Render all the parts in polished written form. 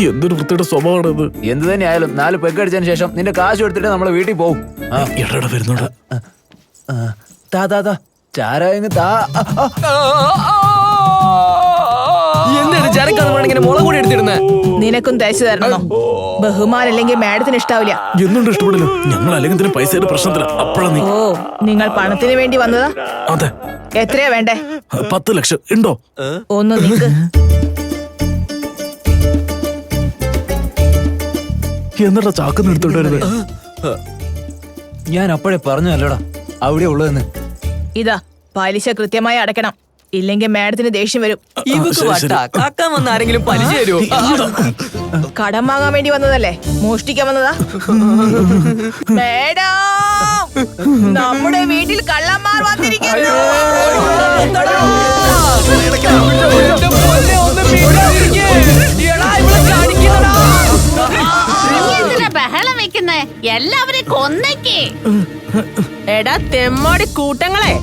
എന്തൊരു വൃത്തിയുടെ സ്വഭാവമാണത്. എന്ത് തന്നെയായാലും 4 പെഗ് അടിച്ചതിന് ശേഷം നിന്റെ കാശ് എടുത്തിട്ട് നമ്മളെ വീട്ടിൽ പോകും. എടാ വരുന്നുണ്ട്. താ ചാരായങ്ങ് താ. മുളക് കൂടി എടുത്തിരുന്നേ. നിനക്കും തയ്ച്ചു തരണോ? ബഹുമാനല്ലെങ്കിൽ മാഡത്തിന് ഇഷ്ടാവില്ല. എന്തുകൊണ്ട് ഇഷ്ടപ്പെടില്ല? ഞങ്ങൾ അല്ലെങ്കിൽ പൈസയുടെ പ്രശ്നത്തില. അപ്പഴാ നീ. ഓ, നിങ്ങൾ പണത്തിന് വേണ്ടി വന്നതാ? അതെ. എത്രയാ വേണ്ടേ? 10 ലക്ഷം ഉണ്ടോ? ഒന്ന് നിക്ക്. എന്നിട്ടാ ചാക്കുന്ന എടുത്തോണ്ട് വരുന്നത്? ഞാൻ അപ്പോഴേ പറഞ്ഞല്ലടാ അവിടെ ഉള്ളതെന്ന്. ഇതാ പലിശ കൃത്യമായി അടയ്ക്കണം, ഇല്ലെങ്കിൽ മാഡത്തിന് ദേഷ്യം വരും. കാക്കാൻ വന്ന ആരെങ്കിലും പലിശ തരുമോ? കടം വാങ്ങാൻ വേണ്ടി വന്നതല്ലേ, മോഷ്ടിക്കാൻ വന്നതാ? മാഡം, നമ്മുടെ വീട്ടിൽ കള്ളന്മാർ വന്നിരിക്കുന്നു. ബഹളം വെക്കുന്നേ, എല്ലാവരെയും കൊന്നേക്കേ. എടാ തെമ്മാടി കൂട്ടങ്ങളെ,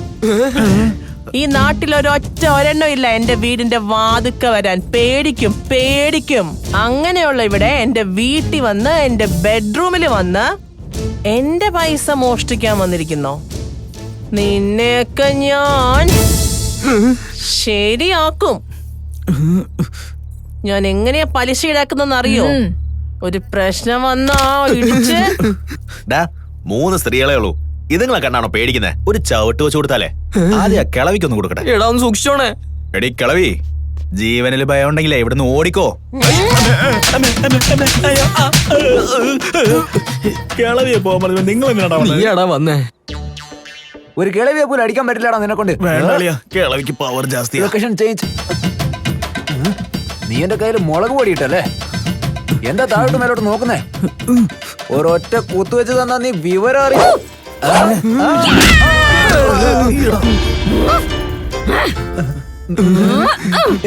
ഈ നാട്ടിലൊരൊറ്റ ഒരെണ്ണം ഇല്ല എന്റെ വീടിന്റെ വാതുക്ക വരാൻ. പേടിക്കും. അങ്ങനെയുള്ള ഇവിടെ എന്റെ വീട്ടിൽ വന്ന് എന്റെ ബെഡ്റൂമിൽ വന്ന് എന്റെ പൈസ മോഷ്ടിക്കാൻ വന്നിരിക്കുന്നോ? നിന്നെയൊക്കെ ഞാൻ ശരിയാക്കും. ഞാൻ എങ്ങനെയാ പലിശ ഈടാക്കുന്നറിയോ? ഒരു പ്രശ്നം വന്നാ ഇടിച്ച്. 3 സ്ത്രീകളെ ഉള്ളൂ, ഇതുങ്ങളെ കണ്ടാണോ പേടിക്കുന്നേ? ഒരു ചവിട്ട് വെച്ച് കൊടുത്താലേ ആദ്യം കിളവിക്കൊന്ന് കൊടുക്കട്ടെ. എടാ ഒന്ന് സൂക്ഷിച്ചോണേ. എടി കിളവി, ജീവനിൽ ഭയം ഉണ്ടെങ്കിലേ ഇവിടുന്ന് ഓടിക്കോ. കിളവിയെ പോകാൻ പറഞ്ഞു. നിങ്ങൾ നീയാടാ വന്നേ. ഒരു കിളവിയെ പോലും അടിക്കാൻ പറ്റില്ലടാ നിന്നെ കൊണ്ട്. കിളവിക്ക് പവർ ജാസ്തി. Location change. നീ എന്റെ കയ്യിൽ മുളക് പൊടിയിട്ടല്ലേ? എന്താ താഴോട്ട് മേലോട്ട് നോക്കുന്നേ? ഒരൊറ്റ കുത്തുവെച്ച് തന്നാ നീ വിവരം അറിയും.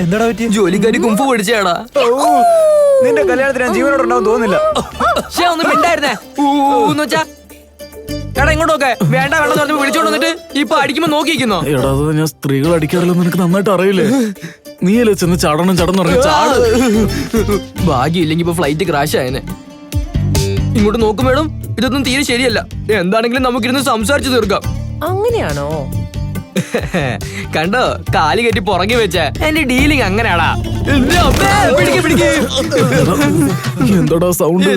എന്താടാ പറ്റിയ? ജോലിക്കാരി കുമ്പ് പൊടിച്ചാടാ. നിന്റെ കല്യാണത്തിന് ഞാൻ ജീവനോടുണ്ടാവും തോന്നില്ല. ഒന്നും മിണ്ടായിരുന്നേ. എടാ ഇങ്ങോട്ടൊക്കെ വേണ്ട വിളിച്ചോണ്ട് വന്നിട്ട് ഇപ്പൊ അടിക്കുമ്പോ നോക്കിയിരിക്കുന്നോ? എടാ ഞാൻ സ്ത്രീകൾ അടിക്കാറില്ലെന്ന് നിനക്ക് നന്നായിട്ട് അറിയില്ലേ? നീയല്ലേ ചെന്ന് ചടണം ചാട്. ഭാഗ്യം ഇല്ലെങ്കി ഇപ്പൊ ഫ്ലൈറ്റ് ക്രാഷ് ആയനെ. ഇങ്ങോട്ട് നോക്കും മേഡം, ഇതൊന്നും തീരെ ശരിയല്ല. എന്താണെങ്കിലും നമുക്കിരുന്ന് സംസാരിച്ചു തീർക്കാം. അങ്ങനെയാണോ? കണ്ടോ, കാലി കെട്ടി പുറകെ വെച്ച എന്റെ ഡീലിങ് അങ്ങനെയാടാ. എന്താടാ സൗണ്ട്?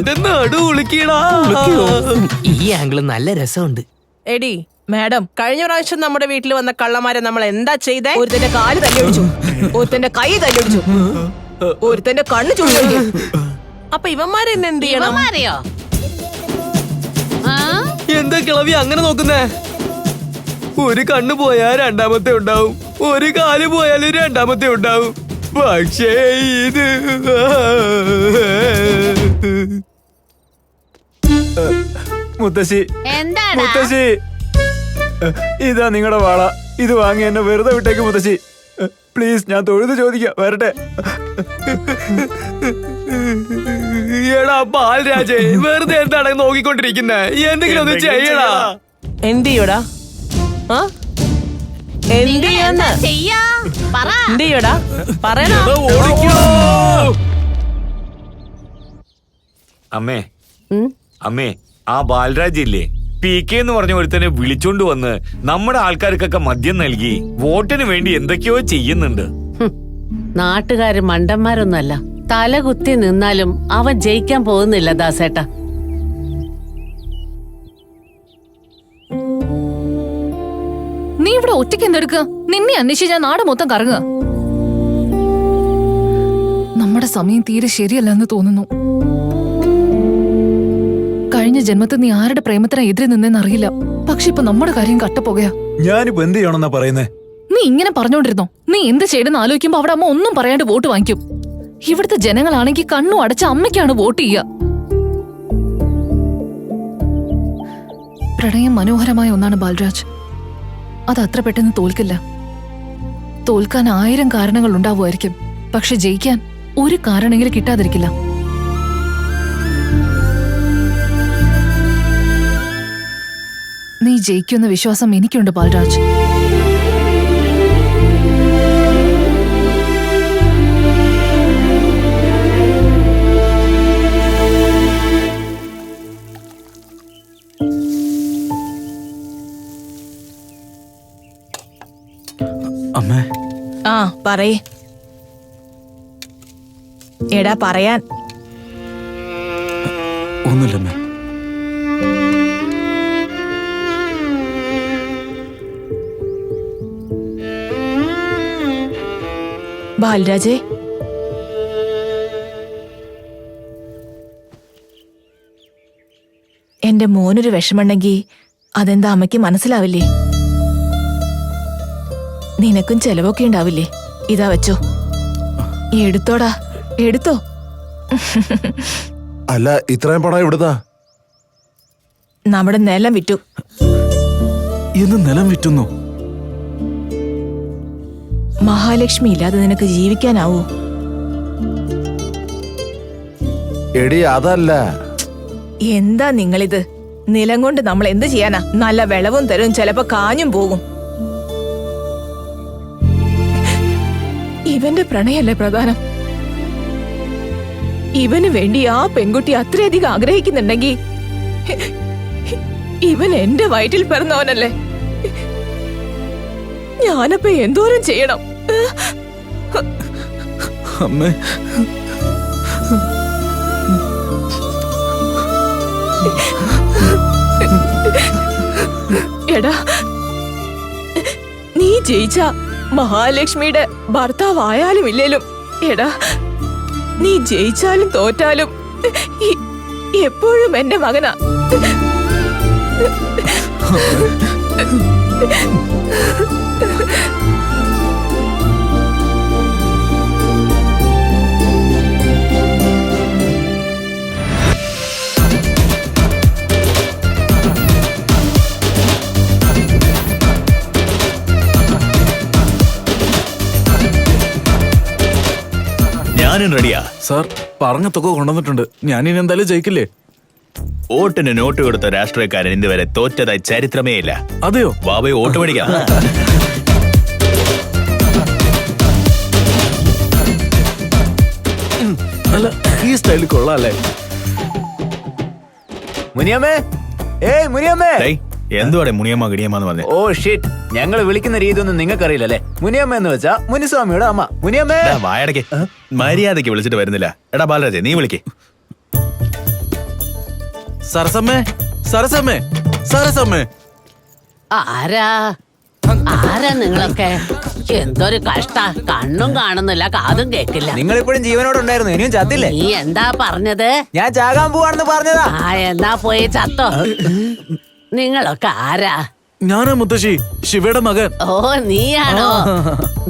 ഈ ആംഗിള് നല്ല രസമുണ്ട്. എടി മാഡം, കഴിഞ്ഞ പ്രാവശ്യം നമ്മുടെ വീട്ടിൽ വന്ന കള്ളന്മാരെ നമ്മൾ എന്താ ചെയ്തേ? ഒരുത്തന്റെ കാല് തല്ലിയൊടിച്ചു, ഒരുത്തന്റെ കൈ തല്ലിയൊടിച്ചു, ഒരുത്തന്റെ കണ്ണ് ചുണ്ടി. അപ്പൊ ഇവന്മാരെന്നെ എന്ത് ചെയ്യണം? ഇവന്മാരെയോ? എന്താ കിളവി അങ്ങനെ നോക്കുന്നേ? ഒരു കണ്ണ് പോയാൽ രണ്ടാമത്തെ ഉണ്ടാവും, ഒരു കാല് പോയാലും രണ്ടാമത്തെ ഉണ്ടാവും. പക്ഷേ ഇത് മുത്തശ്ശി, എന്താടാ? മുത്തശ്ശി, ഇതാ നിങ്ങളുടെ വാള. ഇത് വാങ്ങി എന്നെ വെറുതെ വിട്ടേക്ക് മുത്തശ്ശി. പ്ലീസ്, ഞാൻ തൊഴുത് ചോദിക്കാം, വരട്ടെ. എടാ ബാലരാജേ, വെറുതെ എന്താണ് നോക്കിക്കൊണ്ടിരിക്കുന്നേ? എന്തെങ്കിലും ഒന്ന് ചെയ്യടാ. എന്ത് ചെയ്യൂടാ? എന്താ ചെയ്യാ? പറ. എന്ത് ചെയ്യൂടാ? പറയണോ? അമ്മേ, ആ ബാലരാജ് ഇല്ലേ, PK എന്ന് പറഞ്ഞ ഒരുത്തനെ വിളിച്ചോണ്ട് വന്ന് നമ്മുടെ ആൾക്കാർക്കൊക്കെ മദ്യം നൽകി വോട്ടിന് വേണ്ടി എന്തൊക്കെയോ ചെയ്യുന്നുണ്ട്. നാട്ടുകാര് മണ്ടന്മാരൊന്നുമല്ല. തല കുത്തി നിന്നാലും അവൻ ജയിക്കാൻ പോകുന്നില്ല ദാസേട്ട. നീ ഇവിടെ ഒറ്റയ്ക്ക് എന്തെടുക്കുക? നിന്നെ അന്വേഷിച്ച് ഞാൻ നാട് മൊത്തം കറങ്ങുക. നമ്മുടെ സമയം തീരെ ശരിയല്ലെന്ന് തോന്നുന്നു. കഴിഞ്ഞ ജന്മത്തിൽ നീ ആരുടെ പ്രേമത്തിനാ എതിരെ നിന്നേന്നറിയില്ല. പക്ഷെ ഇപ്പൊ നമ്മുടെ കാര്യം കട്ടപ്പോകയാ. ഞാനിപ്പോ എന്ത് ചെയ്യണമെന്നാ പറയുന്നേ? നീ ഇങ്ങനെ പറഞ്ഞോണ്ടിരുന്നോ? നീ എന്ത് ചെയ്തെന്ന് ആലോചിക്കുമ്പോ അവിടെ അമ്മ ഒന്നും പറയാണ്ട് വോട്ട് വാങ്ങിക്കും. ഇവിടുത്തെ ജനങ്ങളാണെങ്കിൽ കണ്ണു അടച്ച അമ്മയ്ക്കാണ് വോട്ട് ചെയ്യുക. പ്രണയം മനോഹരമായ ഒന്നാണ് ബാലരാജ്. അത് അത്ര പെട്ടെന്ന് തോൽക്കില്ല. തോൽക്കാൻ 1000 കാരണങ്ങൾ ഉണ്ടാവുമായിരിക്കും, പക്ഷെ ജയിക്കാൻ ഒരു കാരണമെങ്കിലും കിട്ടാതിരിക്കില്ല. നീ ജയിക്കുന്ന വിശ്വാസം എനിക്കുണ്ട് ബാലരാജ്. ആ പറയ്. എടാ പറയാൻ. ഒന്നുമില്ലമ്മേ. ബാലരാജേ, എന്റെ മോനൊരു വിഷമുണ്ടെങ്കി അതെന്താ അമ്മയ്ക്ക് മനസ്സിലാവില്ലേ? നിനക്കും ചെലവൊക്കെ ഉണ്ടാവില്ലേ? ഇതാ വെച്ചോ, എടുത്തോടാ, എടുത്തോ. അല്ല, ഇത്രയും പണം എവിടുന്നാ? നമ്മുടെ നിലം വിറ്റു. ഇന്ന് നിലം വിറ്റുന്നു? മഹാലക്ഷ്മി ഇല്ലാതെ നിനക്ക് ജീവിക്കാനാവൂ? എടി അതല്ല. എന്താ നിങ്ങളിത്? നിലം കൊണ്ട് നമ്മൾ എന്ത് ചെയ്യാനാ? നല്ല വിളവും തരും, ചിലപ്പോ കാഞ്ഞും പോകും. ഇവന്റെ പ്രണയല്ലേ പ്രധാനം? ഇവന് വേണ്ടി ആ പെൺകുട്ടി അത്രയധികം ആഗ്രഹിക്കുന്നുണ്ടെങ്കിൽ ഇവൻ എന്റെ വയറ്റിൽ പിറന്നവനല്ലേ? ഞാനപ്പോ എന്തോരം ചെയ്യണം? അമ്മേ, എടാ, നീ ജയിച്ച മഹാലക്ഷ്മിയുടെ ഭർത്താവായാലും ഇല്ലേലും, എടാ നീ ജയിച്ചാലും തോറ്റാലും എപ്പോഴും എന്റെ മകനാ. ഞാനും റെഡിയാ. സാർ പറഞ്ഞ തുക കൊണ്ടുവന്നിട്ടുണ്ട്. ഞാനിനി എന്തായാലും ജയിക്കില്ലേ? വോട്ടിന് നോട്ട് കൊടുത്ത രാഷ്ട്രീയക്കാരൻ ഇതുവരെ തോറ്റതായി ചരിത്രമേ ഇല്ല. അതെയോ? ബാബയെ വോട്ട് മേടിക്കാം. അല്ല, ഈ സ്റ്റൈലിൽ കൊള്ളാല്ലേ? മുനിയമ്മേ, ഏയ് മുനിയമ്മേ. എന്തുവാടെ മുനിയമ്മ ഗിണിയമ്മന്ന് പറഞ്ഞേ? ഓ ഷിറ്റ്, ഞങ്ങൾ വിളിക്കുന്ന രീതി ഒന്നും നിങ്ങൾക്കറിയില്ലല്ലേ? മുനിയമ്മ എന്ന് വെച്ചാ മുനിസ്വാമിയുടെ അമ്മ. മുനിയമ്മേ. വായടക്ക് മര്യാദക്ക് വിളിച്ചിട്ട് വരുന്നില്ല. എടാ ബാലരാജെ, നീ വിളിക്കേ. സരസമ്മേ, സരസമ്മേ, സരസമ്മേ. ആരാ ആരാ നിങ്ങളൊക്കെ? എന്തൊരു കഷ്ട. കണ്ണും കാണുന്നില്ല, കാതും കേക്കില്ല. നിങ്ങൾ ഇപ്പോഴും ജീവനോടുണ്ടായിരുന്നു, ഇനിയും ചത്തില്ലേ? നീ എന്താ പറഞ്ഞത്? ഞാൻ ചാകാൻ പോവാണെന്ന് പറഞ്ഞതാ. ആ, എന്നാ പോയി ചത്തോ. നിങ്ങളൊക്കെ ആരാ? ഞാനാ മുത്തശ്ശി, ശിവയുടെ മകൻ. ഓ, നീയാണോ?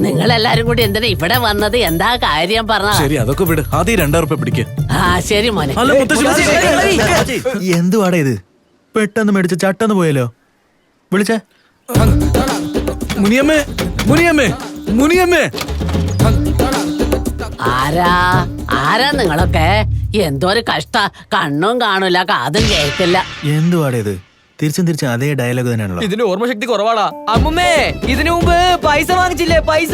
നിങ്ങളെല്ലാരും കൂടി എന്തിനാ ഇവിടെ വന്നത്? എന്താ കാര്യം പറഞ്ഞ? ശരി, അതൊക്കെ വിട്. ആദ്യം 2000 റുപ്യ പിടിക്ക്. ആ ശരി മോനെ. അല്ല മുത്തശ്ശി, എന്തുവാടെ ഇത്? പെട്ടെന്ന് മേടിച്ച് ചട്ടെന്ന് പോയല്ലോ. വിളിച്ചേ. മുനിയമ്മേ, മുനിയമ്മേ, മുനിയമ്മേ. ആരാ ആരാ നിങ്ങളൊക്കെ? എന്തോരു കഷ്ട. കണ്ണും കാണൂല, കാതും കേക്കില്ല. എന്തുവാടെ ഇത്? തിരിച്ചും അതേ ഡയലോഗ് തന്നെയാണല്ലോ. ഇതിന് ഓർമ്മശക്തി കുറവാടാ. അമ്മുമ്മേ, ഇതിനു മുമ്പ് പൈസ വാങ്ങിച്ചില്ലേ? പൈസ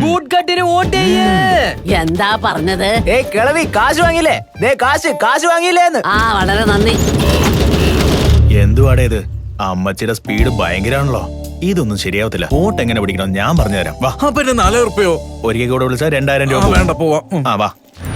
ബൂട്ട് കട്ടിന് വോട്ട് ചെയ്യേ. എന്താ പറഞ്ഞത്? ഏയ് കിളവി, കാശ് വാങ്ങിയില്ലേ? ദേ കാശ് വാങ്ങിയില്ലേന്ന്. ആ, വളരെ നന്ദി. എന്തുവാടെ ഇത്? അമ്മച്ചിയുടെ സ്പീഡ് ഭയങ്കരാണല്ലോ. ഇതൊന്നും ശരിയാവത്തില്ല. വോട്ട് എങ്ങനെ പിടിക്കണം ഞാൻ പറഞ്ഞുതരാം. വാ. പിന്നെ 4000 റുപ്യോ? ഒരിക്കൽ കൂടെ വിളിച്ചാൽ 2000 രൂപ. വേണ്ട, പോവാം. ആ വാ.